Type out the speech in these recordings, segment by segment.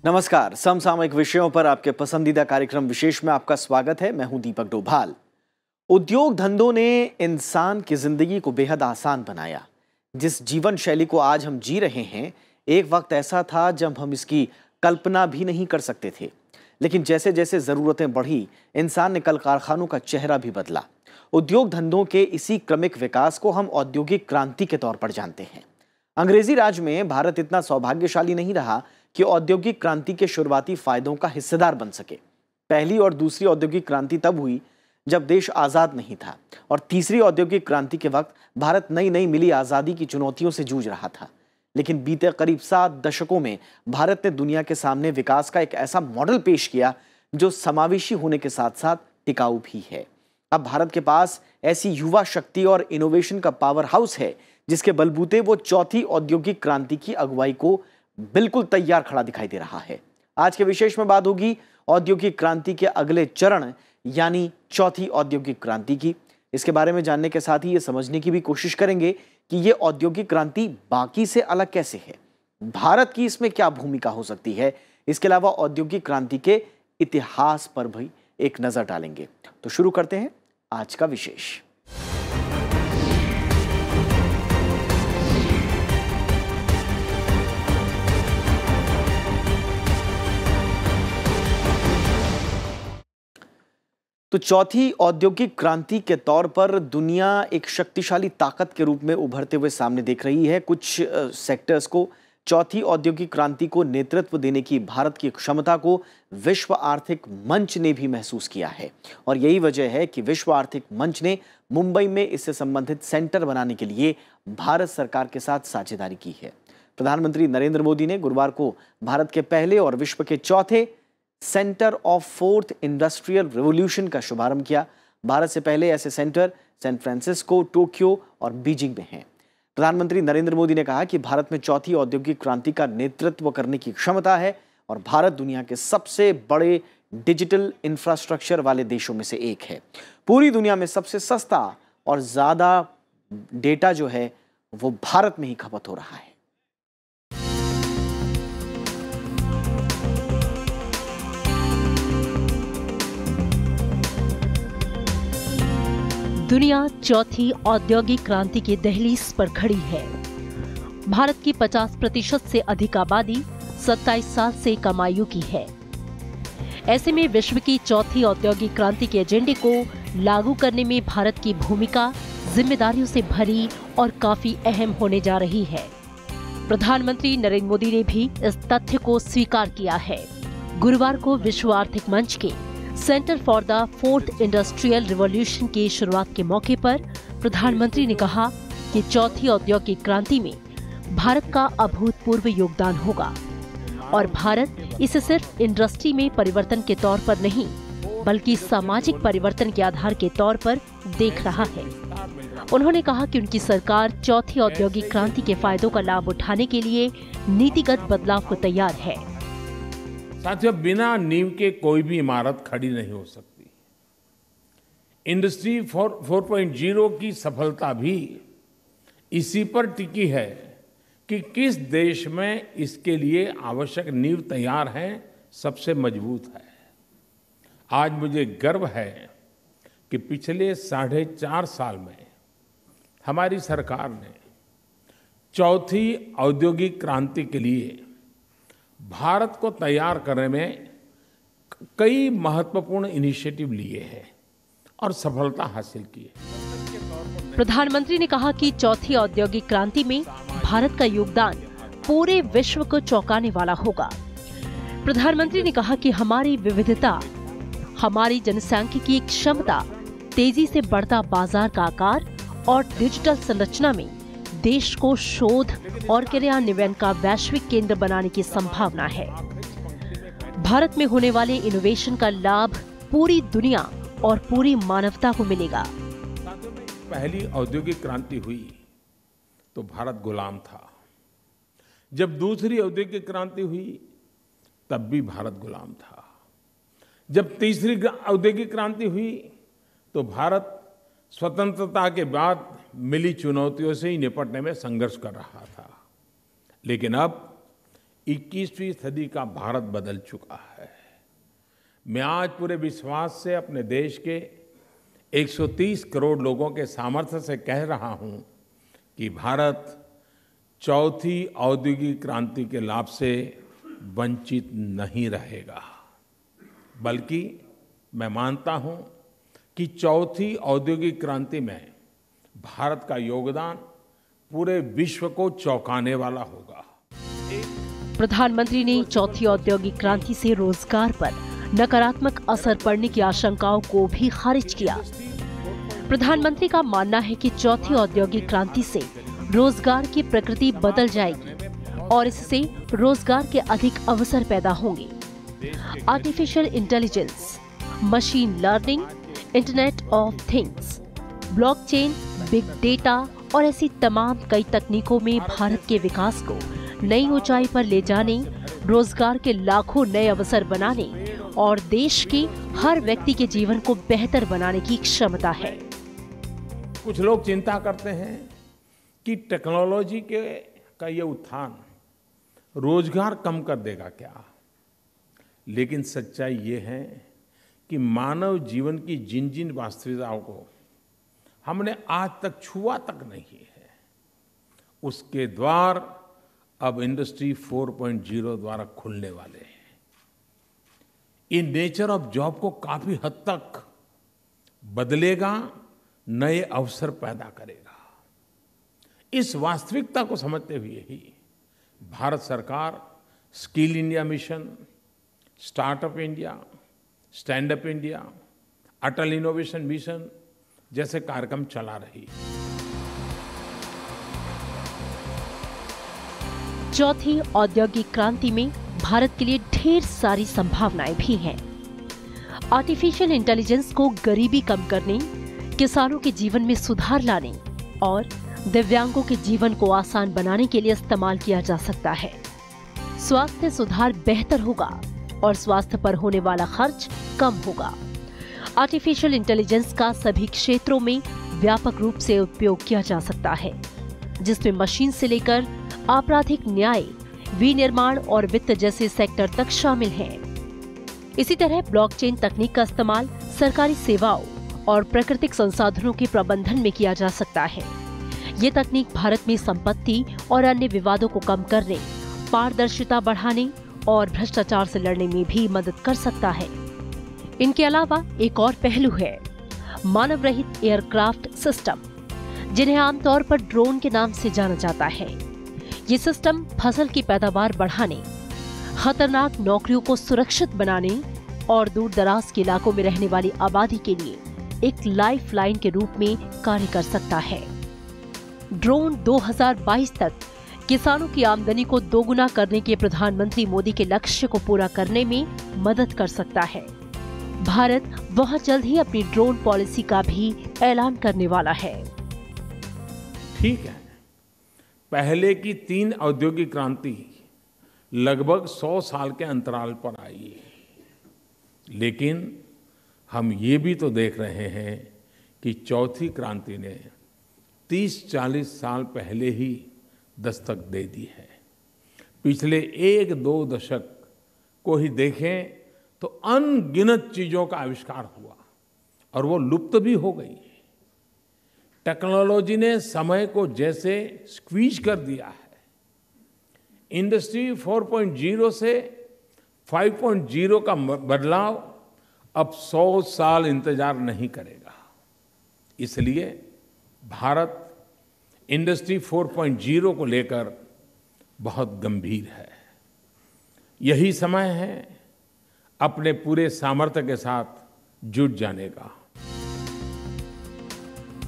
नमस्कार। समसामयिक विषयों पर आपके पसंदीदा कार्यक्रम विशेष में आपका स्वागत है। मैं हूं दीपक डोभाल। उद्योग धंधों ने इंसान की जिंदगी को बेहद आसान बनाया। जिस जीवन शैली को आज हम जी रहे हैं, एक वक्त ऐसा था जब हम इसकी कल्पना भी नहीं कर सकते थे। लेकिन जैसे जैसे जरूरतें बढ़ी, इंसान ने कल कारखानों का चेहरा भी बदला। उद्योग धंधों के इसी क्रमिक विकास को हम औद्योगिक क्रांति के तौर पर जानते हैं। अंग्रेजी राज में भारत इतना सौभाग्यशाली नहीं रहा कि औद्योगिक क्रांति के शुरुआती फायदों का हिस्सेदार बन सके। पहली और दूसरी औद्योगिक क्रांति तब हुई जब देश आजाद नहीं था, और तीसरी औद्योगिक क्रांति के वक्त भारत नई नई मिली आजादी की चुनौतियों से जूझ रहा था। लेकिन बीते करीब 7 दशकों में भारत ने दुनिया के सामने विकास का एक ऐसा मॉडल पेश किया जो समावेशी होने के साथ साथ टिकाऊ भी है। अब भारत के पास ऐसी युवा शक्ति और इनोवेशन का पावर हाउस है जिसके बलबूते वो चौथी औद्योगिक क्रांति की अगुवाई को बिल्कुल तैयार खड़ा दिखाई दे रहा है। आज के विशेष में बात होगी औद्योगिक क्रांति के अगले चरण यानी चौथी औद्योगिक क्रांति की। इसके बारे में जानने के साथ ही ये समझने की भी कोशिश करेंगे कि ये औद्योगिक क्रांति बाकी से अलग कैसे है, भारत की इसमें क्या भूमिका हो सकती है। इसके अलावा औद्योगिक क्रांति के इतिहास पर भी एक नजर डालेंगे। तो शुरू करते हैं आज का विशेष। तो चौथी औद्योगिक क्रांति के तौर पर दुनिया एक शक्तिशाली ताकत के रूप में उभरते हुए सामने देख रही है। कुछ सेक्टर्स को चौथी औद्योगिक क्रांति को नेतृत्व देने की भारत की क्षमता को विश्व आर्थिक मंच ने भी महसूस किया है, और यही वजह है कि विश्व आर्थिक मंच ने मुंबई में इससे संबंधित सेंटर बनाने के लिए भारत सरकार के साथ साझेदारी की है। प्रधानमंत्री नरेंद्र मोदी ने गुरुवार को भारत के पहले और विश्व के चौथे centre of fourth industrial revolution का शुभारंभ किया। भारत से पहले ऐसे सेंटर सैन फ्रांसिस्को, टोक्यो और बीजिंग में हैं। प्रधानमंत्री नरेंद्र मोदी ने कहा कि भारत में चौथी औद्योगिक क्रांति का नेतृत्व करने की क्षमता है, और भारत दुनिया के सबसे बड़े डिजिटल इंफ्रास्ट्रक्चर वाले देशों में से एक है। पूरी दुनिया में सबसे सस्ता और ज्यादा डेटा जो है वो भारत में ही खपत हो रहा है। दुनिया चौथी औद्योगिक क्रांति की दहलीज पर खड़ी है। भारत की 50% से अधिक आबादी 27 साल से कम आयु की है। ऐसे में विश्व की चौथी औद्योगिक क्रांति के एजेंडे को लागू करने में भारत की भूमिका जिम्मेदारियों से भरी और काफी अहम होने जा रही है। प्रधानमंत्री नरेंद्र मोदी ने भी इस तथ्य को स्वीकार किया है। गुरुवार को विश्व आर्थिक मंच के centre for the fourth industrial revolution की शुरुआत के मौके पर प्रधानमंत्री ने कहा कि चौथी औद्योगिक क्रांति में भारत का अभूतपूर्व योगदान होगा, और भारत इसे सिर्फ इंडस्ट्री में परिवर्तन के तौर पर नहीं बल्कि सामाजिक परिवर्तन के आधार के तौर पर देख रहा है। उन्होंने कहा कि उनकी सरकार चौथी औद्योगिक क्रांति के फायदों का लाभ उठाने के लिए नीतिगत बदलाव को तैयार है। साथियों, बिना नींव के कोई भी इमारत खड़ी नहीं हो सकती। इंडस्ट्री 4.0 की सफलता भी इसी पर टिकी है कि किस देश में इसके लिए आवश्यक नींव तैयार है, सबसे मजबूत है। आज मुझे गर्व है कि पिछले 4.5 साल में हमारी सरकार ने चौथी औद्योगिक क्रांति के लिए भारत को तैयार करने में कई महत्वपूर्ण इनिशिएटिव लिए हैं और सफलता हासिल की है। प्रधानमंत्री ने कहा कि चौथी औद्योगिक क्रांति में भारत का योगदान पूरे विश्व को चौंकाने वाला होगा। प्रधानमंत्री ने कहा कि हमारी विविधता, हमारी जनसांख्यिकी क्षमता, तेजी से बढ़ता बाजार का आकार और डिजिटल संरचना में देश को शोध और क्रियान्वयन का वैश्विक केंद्र बनाने की संभावना है। भारत में होने वाले इनोवेशन का लाभ पूरी दुनिया और पूरी मानवता को मिलेगा। पहली औद्योगिक क्रांति हुई तो भारत गुलाम था। जब दूसरी औद्योगिक क्रांति हुई तब भी भारत गुलाम था। जब तीसरी औद्योगिक क्रांति हुई तो भारत स्वतंत्रता के बाद मिली चुनौतियों से ही निपटने में संघर्ष कर रहा था। लेकिन अब 21वीं सदी का भारत बदल चुका है। मैं आज पूरे विश्वास से अपने देश के 130 करोड़ लोगों के सामर्थ्य से कह रहा हूं कि भारत चौथी औद्योगिक क्रांति के लाभ से वंचित नहीं रहेगा, बल्कि मैं मानता हूं कि चौथी औद्योगिक क्रांति में भारत का योगदान पूरे विश्व को चौंकाने वाला होगा। प्रधानमंत्री ने चौथी औद्योगिक क्रांति से रोजगार पर नकारात्मक असर पड़ने की आशंकाओं को भी खारिज किया। प्रधानमंत्री का मानना है कि चौथी औद्योगिक क्रांति से रोजगार की प्रकृति बदल जाएगी और इससे रोजगार के अधिक अवसर पैदा होंगे। Artificial intelligence, machine learning, internet of things, blockchain, big data और ऐसी तमाम कई तकनीकों में भारत के विकास को नई ऊंचाई पर ले जाने, रोजगार के लाखों नए अवसर बनाने और देश के हर व्यक्ति के जीवन को बेहतर बनाने की क्षमता है। कुछ लोग चिंता करते हैं कि टेक्नोलॉजी का ये उत्थान रोजगार कम कर देगा क्या, लेकिन सच्चाई ये है कि मानव जीवन की जिन जिन वास्तविकताओं को हमने आज तक छुआ तक नहीं है, उसके द्वार अब इंडस्ट्री 4.0 द्वारा खुलने वाले हैं। ये नेचर ऑफ जॉब को काफी हद तक बदलेगा, नए अवसर पैदा करेगा। इस वास्तविकता को समझते हुए ही भारत सरकार skill India mission, startup India, stand up India, Atal innovation mission जैसे कार्यक्रम चला रही है। चौथी औद्योगिक क्रांति में भारत के लिए ढेर सारी संभावनाएं भी हैं। आर्टिफिशियल इंटेलिजेंस को गरीबी कम करने, किसानों के जीवन में सुधार लाने और दिव्यांगों के जीवन को आसान बनाने के लिए इस्तेमाल किया जा सकता है। स्वास्थ्य सुधार बेहतर होगा और स्वास्थ्य पर होने वाला खर्च कम होगा। आर्टिफिशियल इंटेलिजेंस का सभी क्षेत्रों में व्यापक रूप से उपयोग किया जा सकता है, जिसमें मशीन से लेकर आपराधिक न्याय, विनिर्माण और वित्त जैसे सेक्टर तक शामिल हैं। इसी तरह ब्लॉकचेन तकनीक का इस्तेमाल सरकारी सेवाओं और प्राकृतिक संसाधनों के प्रबंधन में किया जा सकता है। ये तकनीक भारत में संपत्ति और अन्य विवादों को कम करने, पारदर्शिता बढ़ाने और भ्रष्टाचार से लड़ने में भी मदद कर सकता है। इनके अलावा एक और पहलू है मानव रहित एयरक्राफ्ट सिस्टम, जिन्हें आमतौर पर ड्रोन के नाम से जाना जाता है। ये सिस्टम फसल की पैदावार बढ़ाने, खतरनाक नौकरियों को सुरक्षित बनाने और दूर दराज के इलाकों में रहने वाली आबादी के लिए एक लाइफ लाइन के रूप में कार्य कर सकता है। ड्रोन 2022 तक किसानों की आमदनी को दोगुना करने के प्रधानमंत्री मोदी के लक्ष्य को पूरा करने में मदद कर सकता है। भारत बहुत जल्द ही अपनी ड्रोन पॉलिसी का भी ऐलान करने वाला है। ठीक है, पहले की 3 औद्योगिक क्रांति लगभग 100 साल के अंतराल पर आई, लेकिन हम ये भी तो देख रहे हैं कि चौथी क्रांति ने 30-40 साल पहले ही दस्तक दे दी है। पिछले 1-2 दशक को ही देखें तो अनगिनत चीजों का आविष्कार हुआ और वो लुप्त भी हो गई। टेक्नोलॉजी ने समय को जैसे स्क्वीज कर दिया है, इंडस्ट्री 4.0 से 5.0 का बदलाव अब 100 साल इंतजार नहीं करेगा। इसलिए भारत इंडस्ट्री 4.0 को लेकर बहुत गंभीर है। यही समय है अपने पूरे सामर्थ्य के साथ जुट जाने का।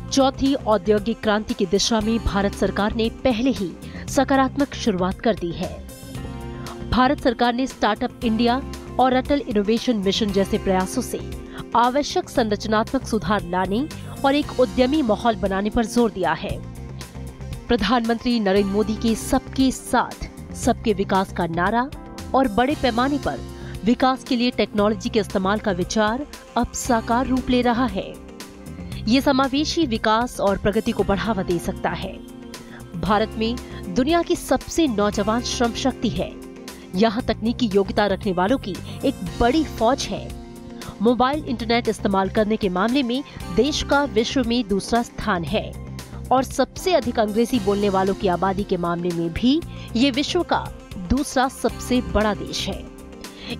चौथी औद्योगिक क्रांति की दिशा में भारत सरकार ने पहले ही सकारात्मक शुरुआत कर दी है। भारत सरकार ने स्टार्टअप इंडिया और अटल इनोवेशन मिशन जैसे प्रयासों से आवश्यक संरचनात्मक सुधार लाने और एक उद्यमी माहौल बनाने पर जोर दिया है। प्रधानमंत्री नरेंद्र मोदी के सबके साथ सबके विकास का नारा और बड़े पैमाने पर विकास के लिए टेक्नोलॉजी के इस्तेमाल का विचार अब साकार रूप ले रहा है। ये समावेशी विकास और प्रगति को बढ़ावा दे सकता है। भारत में दुनिया की सबसे नौजवान श्रम शक्ति है, यहाँ तकनीकी योग्यता रखने वालों की एक बड़ी फौज है। मोबाइल इंटरनेट इस्तेमाल करने के मामले में देश का विश्व में दूसरा स्थान है और सबसे अधिक अंग्रेजी बोलने वालों की आबादी के मामले में भी ये विश्व का दूसरा सबसे बड़ा देश है।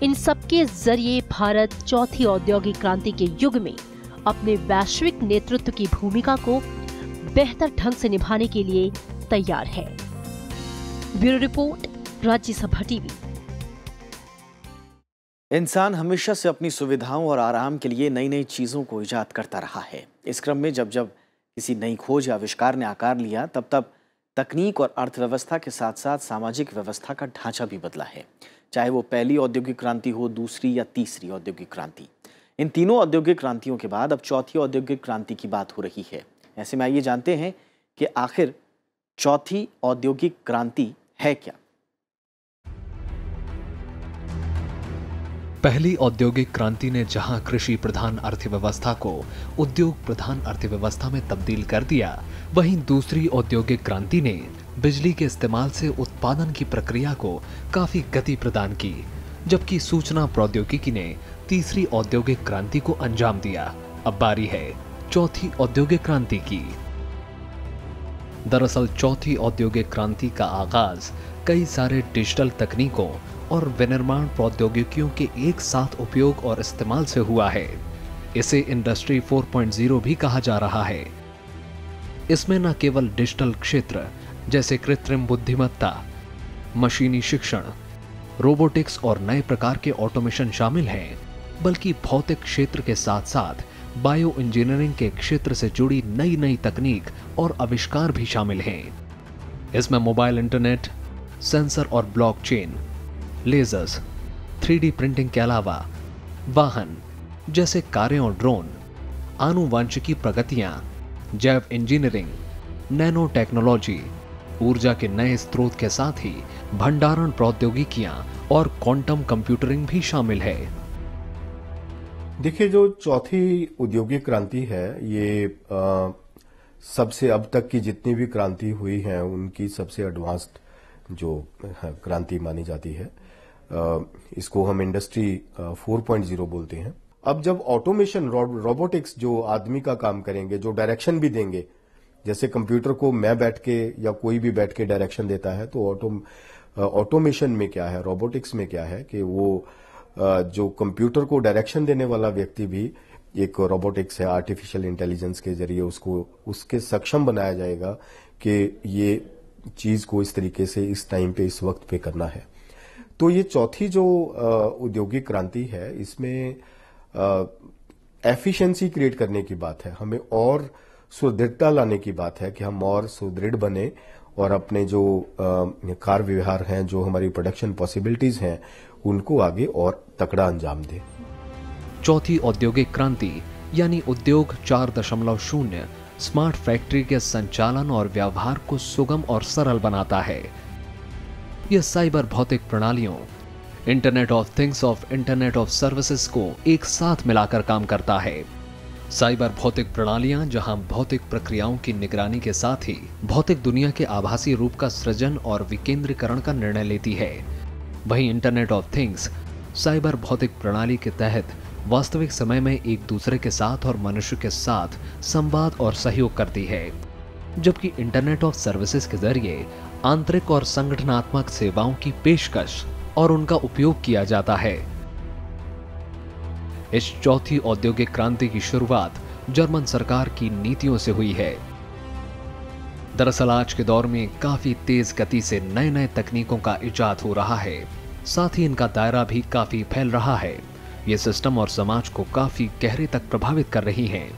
इन सब के जरिए भारत चौथी औद्योगिक क्रांति के युग में अपने वैश्विक नेतृत्व की भूमिका को बेहतर ढंग से निभाने के लिए तैयार है। Bureau report, Rajya Sabha TV. इंसान हमेशा से अपनी सुविधाओं और आराम के लिए नई नई चीजों को इजाद करता रहा है। इस क्रम में जब जब किसी नई खोज या आविष्कार ने आकार लिया, तब तब तकनीक और अर्थव्यवस्था के साथ साथ सामाजिक व्यवस्था का ढांचा भी बदला है। चाहे वो पहली औद्योगिक क्रांति हो, दूसरी या तीसरी औद्योगिक क्रांति। इन तीनों औद्योगिक क्रांतियों के बाद अब चौथी औद्योगिक क्रांति की बात हो रही है। ऐसे में आइए जानते हैं कि आखिर चौथी औद्योगिक क्रांति है क्या। पहली औद्योगिक क्रांति ने जहां कृषि प्रधान अर्थव्यवस्था को उद्योग प्रधान अर्थव्यवस्था में तब्दील कर दिया, वहीं दूसरी औद्योगिक क्रांति ने बिजली के इस्तेमाल से उत्पादन की प्रक्रिया को काफी गति प्रदान की, जबकि सूचना प्रौद्योगिकी ने तीसरी औद्योगिक क्रांति को अंजाम दिया। अब बारी है चौथी औद्योगिक क्रांति की। दरअसल चौथी औद्योगिक क्रांति का आगाज कई सारे डिजिटल तकनीकों और विनिर्माण प्रौद्योगिकियों के एक साथ उपयोग और इस्तेमाल से हुआ है। इसे इंडस्ट्री 4.0 भी कहा जा रहा है। इसमें न केवल डिजिटल क्षेत्र जैसे कृत्रिम बुद्धिमत्ता, मशीनी शिक्षण, रोबोटिक्स और नए प्रकार के ऑटोमेशन शामिल हैं, बल्कि भौतिक क्षेत्र के साथ साथ बायो इंजीनियरिंग के क्षेत्र से जुड़ी नई नई तकनीक और आविष्कार भी शामिल हैं। इसमें मोबाइल इंटरनेट, सेंसर और ब्लॉकचेन, लेजर्स, 3D प्रिंटिंग के अलावा वाहन जैसे कारें और ड्रोन, आनुवांशिकी प्रगतियां, जैव इंजीनियरिंग, नैनो टेक्नोलॉजी, ऊर्जा के नए स्रोत के साथ ही भंडारण प्रौद्योगिकियां और क्वांटम कंप्यूटरिंग भी शामिल है। देखिए, जो चौथी औद्योगिक क्रांति है, ये सबसे अब तक की जितनी भी क्रांति हुई है उनकी सबसे एडवांस्ड जो क्रांति मानी जाती है। इसको हम इंडस्ट्री 4.0 बोलते हैं। अब जब ऑटोमेशन, रोबोटिक्स जो आदमी का काम करेंगे, जो डायरेक्शन भी देंगे, जैसे कंप्यूटर को मैं बैठ के या कोई भी बैठ के डायरेक्शन देता है, तो ऑटोमेशन में क्या है, रोबोटिक्स में क्या है कि वो जो कंप्यूटर को डायरेक्शन देने वाला व्यक्ति भी एक रोबोटिक्स है। आर्टिफिशियल इंटेलिजेंस के जरिए उसको उसके सक्षम बनाया जाएगा कि ये चीज को इस तरीके से इस टाइम पे इस वक्त पे करना है। तो ये चौथी जो औद्योगिक क्रांति है, इसमें एफिशिएंसी क्रिएट करने की बात है, हमें और सुदृढ़ता लाने की बात है कि हम और सुदृढ़ बने और अपने जो कार्य व्यवहार हैं, जो हमारी प्रोडक्शन पॉसिबिलिटीज हैं, उनको आगे और तकड़ा अंजाम दें। चौथी औद्योगिक क्रांति यानी उद्योग 4.0 स्मार्ट फैक्ट्री के संचालन और व्यवहार को सुगम और सरल बनाता है। यह साइबर भौतिक प्रणालियों, इंटरनेट ऑफ थिंग्स और इंटरनेट ऑफ सर्विसेज को एक साथ मिलाकर काम करता है। साइबर भौतिक प्रणालियां जहां भौतिक प्रक्रियाओं की निगरानी के साथ ही भौतिक दुनिया के आभासी रूप का सृजन और विकेंद्रीकरण का निर्णय लेती है, वहीं इंटरनेट ऑफ थिंग्स साइबर भौतिक प्रणाली के तहत वास्तविक समय में एक दूसरे के साथ और मनुष्य के साथ संवाद और सहयोग करती है, जबकि इंटरनेट ऑफ सर्विसेज के जरिए आंतरिक और संगठनात्मक सेवाओं की पेशकश और उनका उपयोग किया जाता है। इस चौथी औद्योगिक क्रांति की शुरुआत जर्मन सरकार की नीतियों से हुई है। दरअसल आज के दौर में काफी तेज गति से नए नए तकनीकों का इजाद हो रहा है, साथ ही इनका दायरा भी काफी फैल रहा है। ये सिस्टम और समाज को काफी गहरे तक प्रभावित कर रही हैं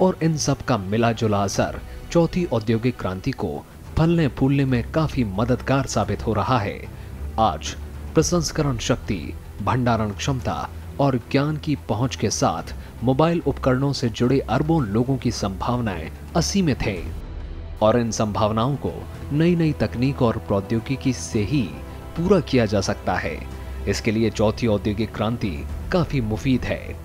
और इन सब का मिला जुला असर चौथी औद्योगिक क्रांति को फलने फूलने में काफी मददगार साबित हो रहा है। आज प्रसंस्करण शक्ति, भंडारण क्षमता और ज्ञान की पहुंच के साथ मोबाइल उपकरणों से जुड़े अरबों लोगों की संभावनाएं असीमित हैं और इन संभावनाओं को नई नई तकनीक और प्रौद्योगिकी से ही पूरा किया जा सकता है। इसके लिए चौथी औद्योगिक क्रांति काफी मुफीद है,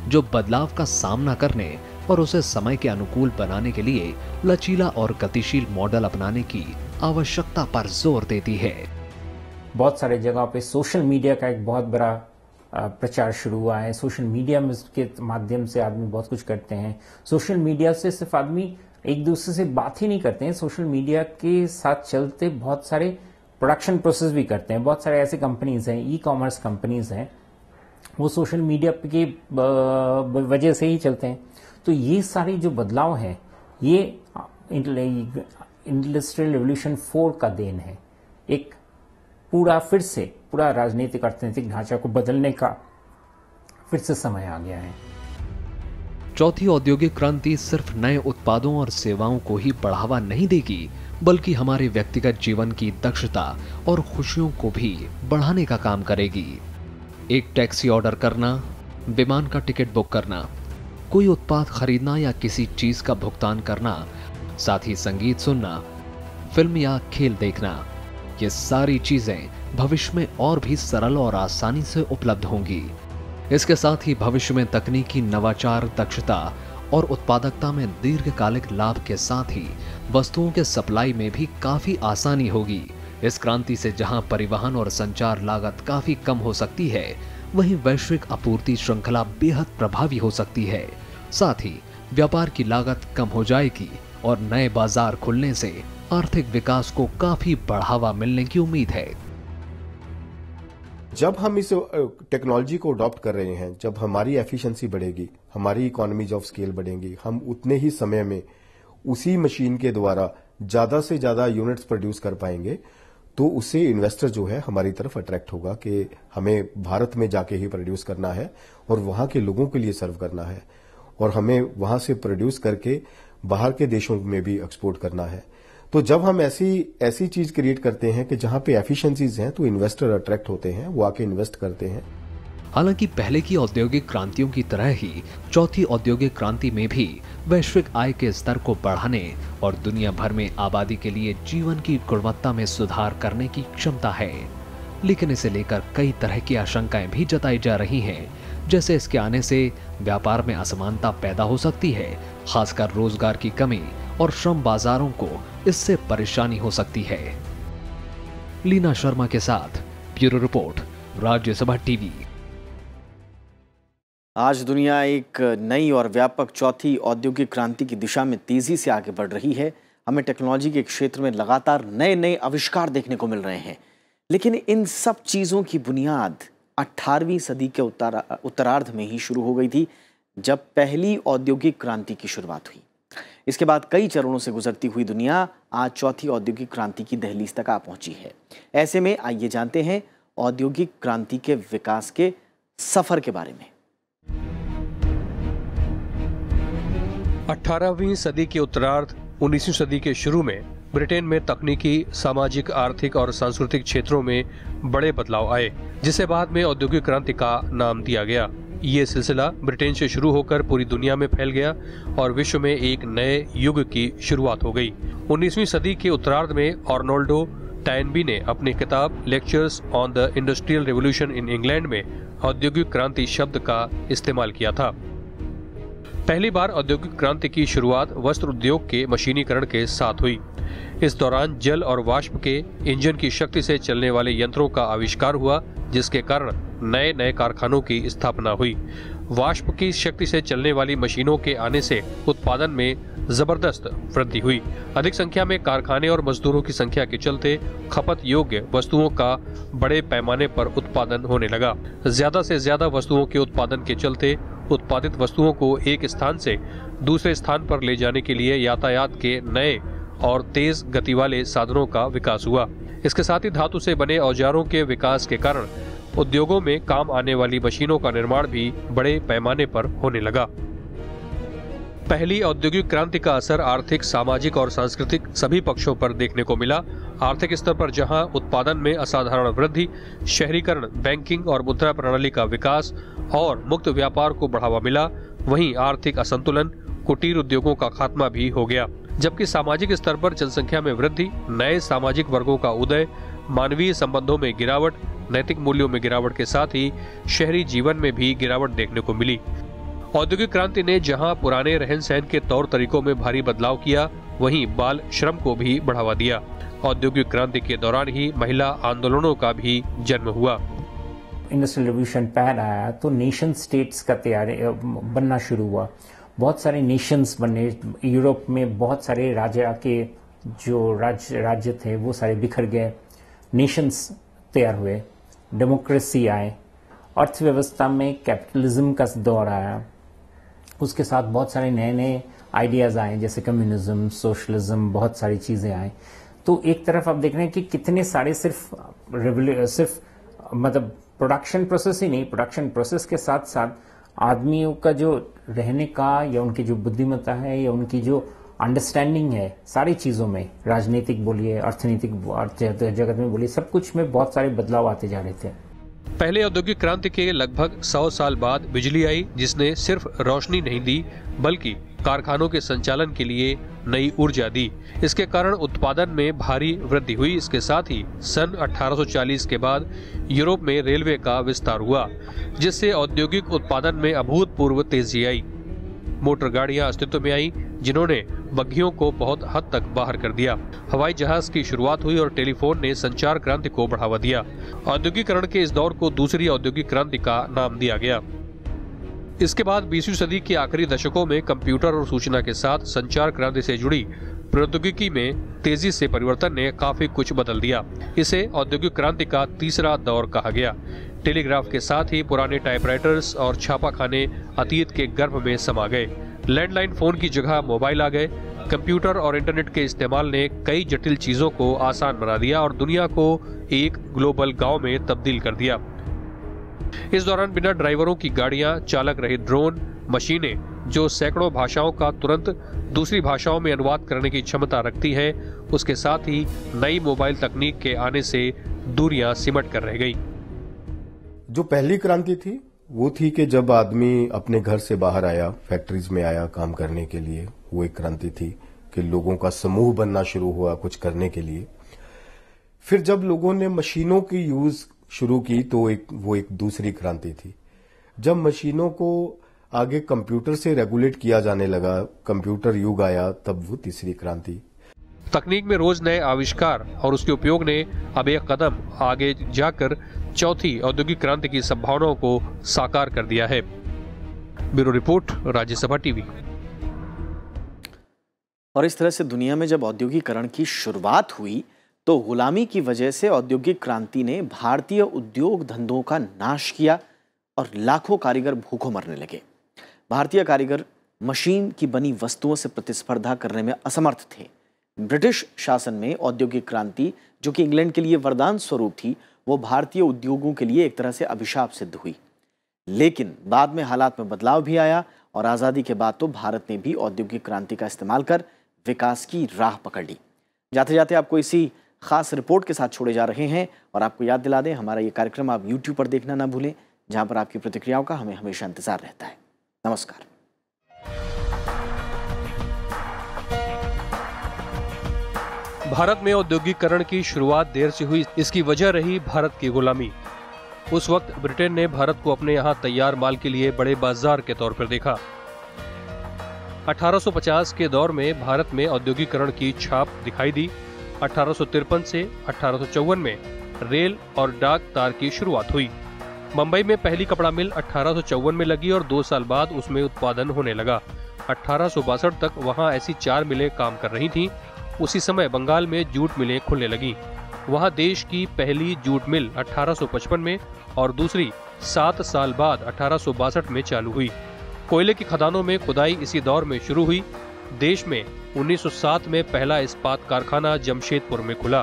जो बदलाव का सामना करने और उसे समय के अनुकूल बनाने के लिए लचीला और गतिशील मॉडल अपनाने की आवश्यकता पर जोर देती है। बहुत सारे जगहों पे सोशल मीडिया का एक बहुत बड़ा प्रचार शुरू हुआ है। सोशल मीडिया के माध्यम से आदमी बहुत कुछ करते हैं। सोशल मीडिया से सिर्फ आदमी एक दूसरे से बात ही नहीं करते हैं, सोशल मीडिया के साथ चलते बहुत सारे प्रोडक्शन प्रोसेस भी करते हैं। बहुत सारे ऐसे कंपनीज हैं, ई कॉमर्स कंपनीज हैं, वो सोशल मीडिया की वजह से ही चलते हैं। तो ये सारी जो बदलाव हैं, ये इंडस्ट्रियल रेवोल्यूशन 4 का देन है। एक फिर से पूरा राजनीतिक अर्थनैतिक ढांचा को बदलने का फिर से समय आ गया है। चौथी औद्योगिक क्रांति सिर्फ नए उत्पादों और सेवाओं को ही बढ़ावा नहीं देगी, बल्कि हमारे व्यक्तिगत जीवन की दक्षता और खुशियों को भी बढ़ाने का काम करेगी। एक टैक्सी ऑर्डर करना, विमान का टिकट बुक करना, कोई उत्पाद खरीदना या किसी चीज का भुगतान करना, साथ ही संगीत सुनना, फिल्म या खेल देखना, ये सारी चीजें भविष्य में और भी सरल और आसानी से उपलब्ध होंगी। इसके साथ ही भविष्य में तकनीकी नवाचार, दक्षता और उत्पादकता में दीर्घकालिक लाभ के साथ ही वस्तुओं के सप्लाई में भी काफी आसानी होगी। इस क्रांति से जहां परिवहन और संचार लागत काफी कम हो सकती है, वहीं वैश्विक आपूर्ति श्रृंखला बेहद प्रभावी हो सकती है। साथ ही व्यापार की लागत कम हो जाएगी और नए बाजार खुलने से आर्थिक विकास को काफी बढ़ावा मिलने की उम्मीद है। जब हम इस टेक्नोलॉजी को अडॉप्ट कर रहे हैं, जब हमारी एफिशिएंसी बढ़ेगी, हमारी इकोनॉमीज ऑफ स्केल बढ़ेंगी, हम उतने ही समय में उसी मशीन के द्वारा ज्यादा से ज्यादा यूनिट्स प्रोड्यूस कर पाएंगे, तो उससे इन्वेस्टर जो है हमारी तरफ अट्रैक्ट होगा कि हमें भारत में जाके ही प्रोड्यूस करना है और वहां के लोगों के लिए सर्व करना है और हमें वहां से प्रोड्यूस करके बाहर के देशों में भी एक्सपोर्ट करना है। तो जब हम ऐसी चीज क्रिएट करते हैं कि जहां पे एफिशिएंसीज हैं, तो इन्वेस्टर अट्रैक्ट होते हैं, वो आके इन्वेस्ट करते हैं। हालांकि पहले की औद्योगिक क्रांतियों की तरह ही चौथी औद्योगिक क्रांति में भी वैश्विक आय के स्तर को बढ़ाने और दुनिया भर में आबादी के लिए जीवन की गुणवत्ता में सुधार करने की क्षमता है। लेकिन इसे लेकर कई तरह की आशंकाएं भी जताई जा रही हैं, जैसे इसके आने से व्यापार में असमानता पैदा हो सकती है, खासकर रोजगार की कमी और श्रम बाजारों को इससे परेशानी हो सकती है। लीना शर्मा के साथ ब्यूरो रिपोर्ट, राज्यसभा टीवी। आज दुनिया एक नई और व्यापक चौथी औद्योगिक क्रांति की दिशा में तेजी से आगे बढ़ रही है। हमें टेक्नोलॉजी के क्षेत्र में लगातार नए नए आविष्कार देखने को मिल रहे हैं, लेकिन इन सब चीज़ों की बुनियाद 18वीं सदी के उत्तरार्ध में ही शुरू हो गई थी, जब पहली औद्योगिक क्रांति की शुरुआत हुई। इसके बाद कई चरणों से गुजरती हुई दुनिया आज चौथी औद्योगिक क्रांति की दहलीज तक आ पहुंची है। ऐसे में आइए जानते हैं औद्योगिक क्रांति के विकास के सफर के बारे में। 18वीं सदी के उत्तरार्ध 19वीं सदी के शुरू में ब्रिटेन में तकनीकी, सामाजिक, आर्थिक और सांस्कृतिक क्षेत्रों में बड़े बदलाव आए, जिसे बाद में औद्योगिक क्रांति का नाम दिया गया। ये सिलसिला ब्रिटेन से शुरू होकर पूरी दुनिया में फैल गया और विश्व में एक नए युग की शुरुआत हो गई। 19वीं सदी के उत्तरार्ध में आर्नोल्डो टैनबी ने अपनी किताब lectures on the industrial revolution in England में औद्योगिक क्रांति शब्द का इस्तेमाल किया था। पहली बार औद्योगिक क्रांति की शुरुआत वस्त्र उद्योग के मशीनीकरण के साथ हुई। इस दौरान जल और वाष्प के इंजन की शक्ति से चलने वाले यंत्रों का आविष्कार हुआ, जिसके कारण नए नए कारखानों की स्थापना हुई। वाष्प की शक्ति से चलने वाली मशीनों के आने से उत्पादन में जबरदस्त वृद्धि हुई। अधिक संख्या में कारखाने और मजदूरों की संख्या के चलते खपत योग्य वस्तुओं का बड़े पैमाने पर उत्पादन होने लगा। ज्यादा से ज्यादा वस्तुओं के उत्पादन के चलते उत्पादित वस्तुओं को एक स्थान से दूसरे स्थान पर ले जाने के लिए यातायात के नए और तेज गति वाले साधनों का विकास हुआ। इसके साथ ही धातु से बने औजारों के विकास के कारण उद्योगों में काम आने वाली मशीनों का निर्माण भी बड़े पैमाने पर होने लगा। पहली औद्योगिक क्रांति का असर आर्थिक, सामाजिक और सांस्कृतिक सभी पक्षों पर देखने को मिला। आर्थिक स्तर पर जहां उत्पादन में असाधारण वृद्धि, शहरीकरण, बैंकिंग और मुद्रा प्रणाली का विकास और मुक्त व्यापार को बढ़ावा मिला, वहीं आर्थिक असंतुलन, कुटीर उद्योगों का खात्मा भी हो गया। जबकि सामाजिक स्तर पर जनसंख्या में वृद्धि, नए सामाजिक वर्गों का उदय, मानवीय संबंधों में गिरावट, नैतिक मूल्यों में गिरावट के साथ ही शहरी जीवन में भी गिरावट देखने को मिली। औद्योगिक क्रांति ने जहां पुराने रहन सहन के तौर तरीकों में भारी बदलाव किया, वहीं बाल श्रम को भी बढ़ावा दिया। औद्योगिक क्रांति के दौरान ही महिला आंदोलनों का भी जन्म हुआ। इंडस्ट्रियल रिवॉल्यूशन पहल आया तो नेशन स्टेट्स का तैयारी बनना शुरू हुआ। बहुत सारे नेशंस बने। यूरोप में बहुत सारे राजा के जो राज्य थे वो सारे बिखर गए। नेशंस तैयार हुए, डेमोक्रेसी आए, अर्थव्यवस्था में कैपिटलिज्म का दौर आया। उसके साथ बहुत सारे नए नए आइडियाज आए, जैसे कम्युनिज्म, सोशलिज्म, बहुत सारी चीजें आए। तो एक तरफ आप देख रहे हैं कि कितने सारे सिर्फ मतलब प्रोडक्शन प्रोसेस ही नहीं, प्रोडक्शन प्रोसेस के साथ साथ आदमियों का जो रहने का या उनकी जो बुद्धिमत्ता है या उनकी जो अंडरस्टैंडिंग है सारी चीजों में, राजनीतिक बोलिए, अर्थनीतिक जगत में बोलिए, सब कुछ में बहुत सारे बदलाव आते जा रहे थे। पहले औद्योगिक क्रांति के लगभग 100 साल बाद बिजली आई, जिसने सिर्फ रोशनी नहीं दी बल्कि कारखानों के संचालन के लिए नई ऊर्जा दी। इसके कारण उत्पादन में भारी वृद्धि हुई। इसके साथ ही सन 1840 के बाद यूरोप में रेलवे का विस्तार हुआ, जिससे औद्योगिक उत्पादन में अभूतपूर्व तेजी आई। मोटर गाड़ियां अस्तित्व में आई, जिन्होंने बग्घियों को बहुत हद तक बाहर कर दिया। हवाई जहाज की शुरुआत हुई और टेलीफोन ने संचार क्रांति को बढ़ावा दिया। औद्योगिकरण के इस दौर को दूसरी औद्योगिक क्रांति का नाम दिया गया। इसके बाद 20वीं सदी के आखिरी दशकों में कंप्यूटर और सूचना के साथ संचार क्रांति से जुड़ी प्रौद्योगिकी में तेजी से परिवर्तन ने काफी कुछ बदल दिया। इसे औद्योगिक क्रांति का तीसरा दौर कहा गया। टेलीग्राफ के साथ ही पुराने टाइपराइटर्स और छापाखाने अतीत के गर्भ में समा गए। लैंडलाइन फोन की जगह मोबाइल आ गए। कंप्यूटर और इंटरनेट के इस्तेमाल ने कई जटिल चीजों को आसान बना दिया और दुनिया को एक ग्लोबल गांव में तब्दील कर दिया। इस दौरान बिना ड्राइवरों की गाड़ियां, चालक रहित ड्रोन, मशीनें जो सैकड़ों भाषाओं का तुरंत दूसरी भाषाओं में अनुवाद करने की क्षमता रखती हैं, उसके साथ ही नई मोबाइल तकनीक के आने से दूरियां सिमट कर रह गई। जो पहली क्रांति थी वो थी कि जब आदमी अपने घर से बाहर आया, फैक्ट्रीज में आया काम करने के लिए, वो एक क्रांति थी कि लोगों का समूह बनना शुरू हुआ कुछ करने के लिए। फिर जब लोगों ने मशीनों की यूज शुरू की तो वो एक दूसरी क्रांति थी। जब मशीनों को आगे कंप्यूटर से रेगुलेट किया जाने लगा, कंप्यूटर युग आया, तब वो तीसरी क्रांति। तकनीक में रोज नए आविष्कार और उसके उपयोग ने अब एक कदम आगे जाकर चौथी औद्योगिक क्रांति की संभावनाओं को साकार कर दिया है। Bureau report, Rajya Sabha TV. और इस तरह से दुनिया में जब औद्योगिकरण की शुरुआत हुई तो गुलामी की वजह से औद्योगिक क्रांति ने भारतीय उद्योग धंधों का नाश किया और लाखों कारीगर भूखों मरने लगे। भारतीय कारीगर मशीन की बनी वस्तुओं से प्रतिस्पर्धा करने में असमर्थ थे। ब्रिटिश शासन में औद्योगिक क्रांति, जो कि इंग्लैंड के लिए वरदान स्वरूप थी, वो भारतीय उद्योगों के लिए एक तरह से अभिशाप सिद्ध हुई। लेकिन बाद में हालात में बदलाव भी आया और आज़ादी के बाद तो भारत ने भी औद्योगिक क्रांति का इस्तेमाल कर विकास की राह पकड़ ली। जाते जाते आपको इसी खास रिपोर्ट के साथ छोड़े जा रहे हैं और आपको याद दिला दें, हमारा ये कार्यक्रम आप YouTube पर देखना ना भूलें, जहां पर आपकी प्रतिक्रियाओं का हमें हमेशा इंतजार रहता है। नमस्कार। भारत में औद्योगिकरण की शुरुआत देर से हुई। इसकी वजह रही भारत की गुलामी। उस वक्त ब्रिटेन ने भारत को अपने यहाँ तैयार माल के लिए बड़े बाजार के तौर पर देखा। 1850 के दौर में भारत में औद्योगिकरण की छाप दिखाई दी। 1853 से 1854 में रेल और डाक तार की शुरुआत हुई। मुंबई में पहली कपड़ा मिल 1854 में लगी और 2 साल बाद उसमें उत्पादन होने लगा। 1862 तक वहां ऐसी 4 मिलें काम कर रही थीं। उसी समय बंगाल में जूट मिलें खुलने लगी। वहां देश की पहली जूट मिल 1855 में और दूसरी 7 साल बाद 1862 में चालू हुई। कोयले की खदानों में खुदाई इसी दौर में शुरू हुई। देश में 1907 में पहला इस्पात कारखाना जमशेदपुर में खुला।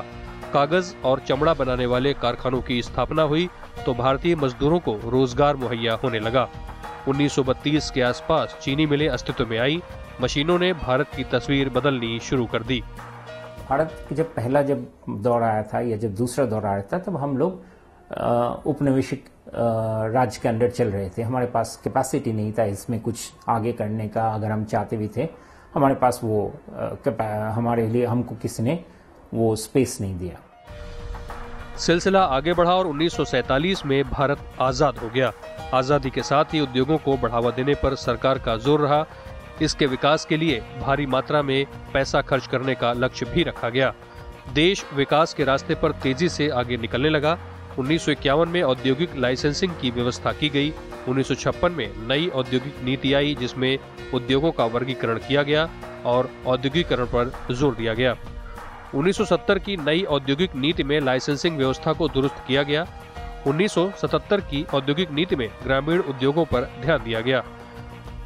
कागज और चमड़ा बनाने वाले कारखानों की स्थापना हुई तो भारतीय मजदूरों को रोजगार मुहैया होने लगा। 1932 के आसपास चीनी मिलें अस्तित्व में आई। मशीनों ने भारत की तस्वीर बदलनी शुरू कर दी। भारत जब पहला दौर आया था या जब दूसरा दौर आया था, तब हम लोग उपनिवेशिक राज्य के अंडर चल रहे थे। हमारे पास कैपेसिटी नहीं था इसमें कुछ आगे करने का। अगर हम चाहते भी थे, हमारे पास वो हमारे लिए हमको किसी ने वो स्पेस नहीं दिया। सिलसिला आगे बढ़ा और 1947 में भारत आजाद हो गया। आजादी के साथ ही उद्योगों को बढ़ावा देने पर सरकार का जोर रहा। इसके विकास के लिए भारी मात्रा में पैसा खर्च करने का लक्ष्य भी रखा गया। देश विकास के रास्ते पर तेजी से आगे निकलने लगा। 1951 में औद्योगिक लाइसेंसिंग की व्यवस्था की गई। 1956 में नई औद्योगिक नीति आई जिसमें उद्योगों का वर्गीकरण किया गया और औद्योगिकरण पर जोर दिया गया। 1970 की नई औद्योगिक नीति में लाइसेंसिंग व्यवस्था को दुरुस्त किया गया। 1977 की औद्योगिक नीति में ग्रामीण उद्योगों पर ध्यान दिया गया।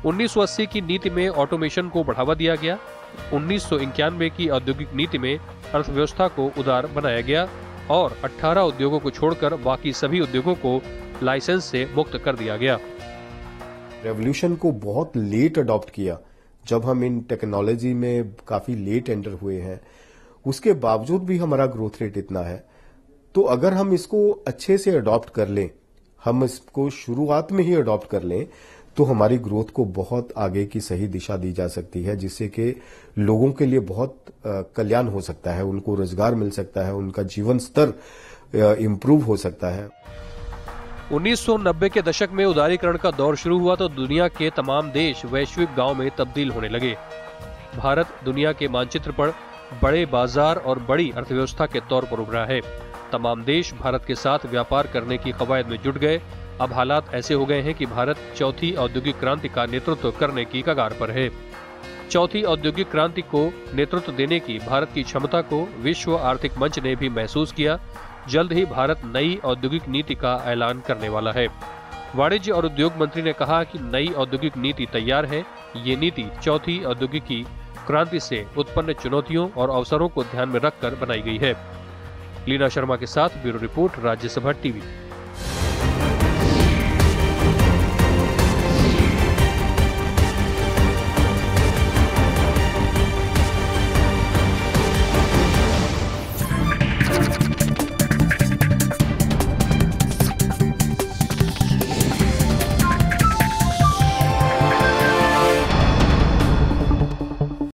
1980 की नीति में ऑटोमेशन को बढ़ावा दिया गया। 1991 की औद्योगिक नीति में अर्थव्यवस्था को उदार बनाया गया और 18 उद्योगों को छोड़कर बाकी सभी उद्योगों को लाइसेंस से मुक्त कर दिया गया। रेवोल्यूशन को बहुत लेट अडॉप्ट किया। जब हम इन टेक्नोलॉजी में काफी लेट एंटर हुए हैं, उसके बावजूद भी हमारा ग्रोथ रेट इतना है। तो अगर हम इसको अच्छे से अडॉप्ट कर लें, हम इसको शुरुआत में ही अडॉप्ट कर लें, तो हमारी ग्रोथ को बहुत आगे की सही दिशा दी जा सकती है, जिससे कि लोगों के लिए बहुत कल्याण हो सकता है, उनको रोजगार मिल सकता है, उनका जीवन स्तर इम्प्रूव हो सकता है। 1990 के दशक में उदारीकरण का दौर शुरू हुआ तो दुनिया के तमाम देश वैश्विक गांव में तब्दील होने लगे। भारत दुनिया के मानचित्र पर बड़े बाजार और बड़ी अर्थव्यवस्था के तौर पर उभरा है। तमाम देश भारत के साथ व्यापार करने की कवायद में जुट गए। अब हालात ऐसे हो गए हैं कि भारत चौथी औद्योगिक क्रांति का नेतृत्व करने की कगार पर है। चौथी औद्योगिक क्रांति को नेतृत्व देने की भारत की क्षमता को विश्व आर्थिक मंच ने भी महसूस किया। जल्द ही भारत नई औद्योगिक नीति का ऐलान करने वाला है। वाणिज्य और उद्योग मंत्री ने कहा कि नई औद्योगिक नीति तैयार है। ये नीति चौथी औद्योगिकी क्रांति से उत्पन्न चुनौतियों और अवसरों को ध्यान में रखकर बनाई गई है। लीना शर्मा के साथ ब्यूरो रिपोर्ट, राज्यसभा टीवी।